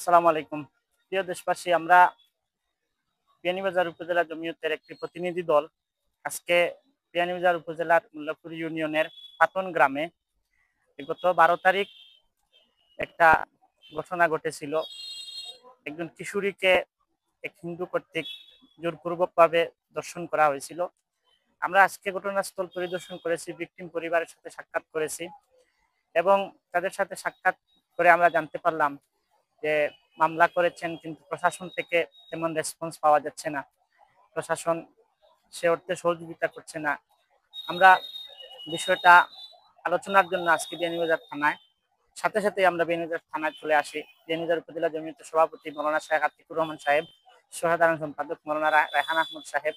আসসালামু আলাইকুম। প্রিয় দেশবাসী, আমরা বিয়ানীবাজার উপজেলা জমিয়তের একটি প্রতিনিধি দল আজকে বিয়ানীবাজার উপজেলার মোল্লাপুর ইউনিয়নের পাতন গ্রামে বিগত 12 তারিখ একটা ঘটনা ঘটেছিল। একজন কিশোরীকে এক হিন্দু কর্তৃক জোরপূর্বকভাবে ধর্ষণ করা হয়েছিল। আমরা আজকে ঘটনাস্থল পরিদর্শন করেছি, ভিকটিম পরিবারের সাথে সাক্ষাৎ করেছি এবং তাদের সাথে সাক্ষাৎ করে আমরা জানতে পারলাম যে মামলা করেছেন, কিন্তু প্রশাসন থেকে তেমন রেসপন্স পাওয়া যাচ্ছে না। প্রশাসন সে অর্থে সহযোগিতা করছে না। আমরা বিষয়টা আলোচনার জন্য আজকে বিয়ানীবাজার থানায় সাথে সাথে আমরা বিয়ানীবাজার থানায় চলে আসি। বিয়ানীবাজার উপজেলা জমিয়তের সভাপতি মৌলানা শেখ আতিকুর রহমান সাহেব, সাধারণ সম্পাদক মৌলানা রায়হান আহমদ সাহেব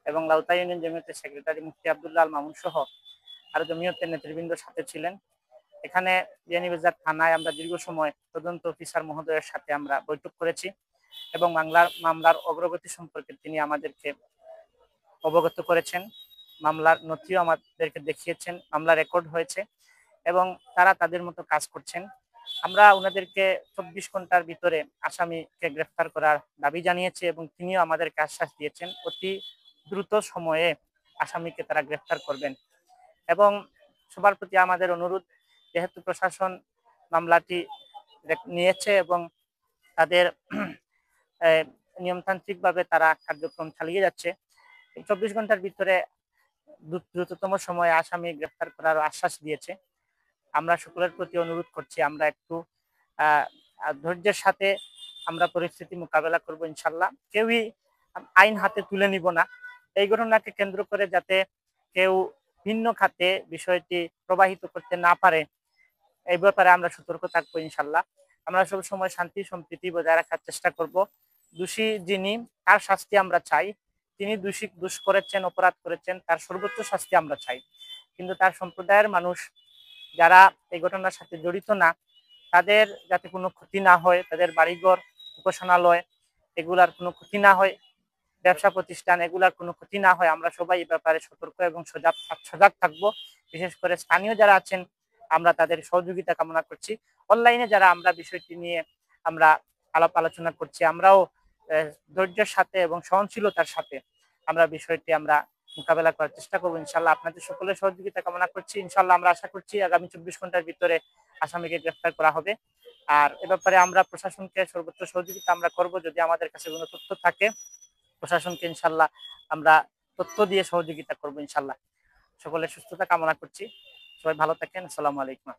এবং লাউতা ইউনিয়ন জমিয়তের সেক্রেটারি মুফতি আব্দুল্লাহ আল মামুন সহ আরো জমিয়তের নেতৃবৃন্দ সাথে ছিলেন। এখানে বিয়ানীবাজার থানায় আমরা দীর্ঘ সময় তদন্ত অফিসার মহোদয়ের সাথে আমরা বৈঠক করেছি এবং মামলার অগ্রগতি সম্পর্কে তিনি আমাদেরকে অবগত করেছেন। মামলার নথিও আমাদেরকে দেখিয়েছেন, মামলা রেকর্ড হয়েছে এবং তারা তাদের মতো কাজ করছেন। আমরা ওনাদেরকে 24 ঘন্টার ভিতরে আসামিকে গ্রেফতার করার দাবি জানিয়েছি এবং তিনিও আমাদেরকে আশ্বাস দিয়েছেন অতি দ্রুত সময়ে আসামিকে তারা গ্রেফতার করবেন। এবং সবার প্রতি আমাদের অনুরোধ, যেহেতু প্রশাসন মামলাটি নিয়েছে এবং তাদের নিয়মতান্ত্রিকভাবে তারা কার্যক্রম চালিয়ে যাচ্ছে, 24 ঘন্টার ভিতরে দ্রুততম সময়ে আসামি গ্রেফতার করার আশ্বাস দিয়েছে। আমরা সকলের প্রতি অনুরোধ করছি, আমরা একটু ধৈর্যের সাথে আমরা পরিস্থিতি মোকাবেলা করব ইনশাল্লাহ। কেউই আইন হাতে তুলে নিব না। এই ঘটনাকে কেন্দ্র করে যাতে কেউ ভিন্ন খাতে বিষয়টি প্রবাহিত করতে না পারে, এই ব্যাপারে আমরা সতর্ক থাকবো ইনশাল্লাহ। আমরা সব সময় শান্তি সম্প্রীতি বজায় রাখার চেষ্টা করব। দোষী যিনি, তার শাস্তি আমরা চাই। তিনি দোষ করেছেন, অপরাধ করেছেন, তার সর্বোচ্চ শাস্তি আমরা চাই। কিন্তু তার সম্প্রদায়ের মানুষ যারা এই ঘটনার সাথে জড়িত না, তাদের যাতে কোনো ক্ষতি না হয়, তাদের বাড়িঘর, উপাসনালয় এগুলার কোনো ক্ষতি না হয়, ব্যবসা প্রতিষ্ঠান এগুলার কোনো ক্ষতি না হয়, আমরা সবাই এই ব্যাপারে সতর্ক এবং সজাগ থাকবো। বিশেষ করে স্থানীয় যারা আছেন, আমরা তাদের সহযোগিতা কামনা করছি। অনলাইনে যারা আমরা বিষয়টি নিয়ে আমরা আলাপ আলোচনা করছি, আমরাও ধৈর্যের সাথে এবং সহনশীলতার সাথে আমরা বিষয়টি আমরা মোকাবেলা করার চেষ্টা করবো ইনশাল্লাহ। আপনাদের সকলের সহযোগিতা কামনা করছি। ইনশাল্লাহ আমরা আশা করছি আগামী 24 ঘন্টার ভিতরে আসামিকে গ্রেফতার করা হবে। আর এ ব্যাপারে আমরা প্রশাসনকে সর্বোচ্চ সহযোগিতা আমরা করব। যদি আমাদের কাছে কোনো তথ্য থাকে, প্রশাসনকে ইনশাল্লাহ আমরা তথ্য দিয়ে সহযোগিতা করবো ইনশাল্লাহ। সকলের সুস্থতা কামনা করছি। সবাই ভালো থাকেন। আসসালামু আলাইকুম।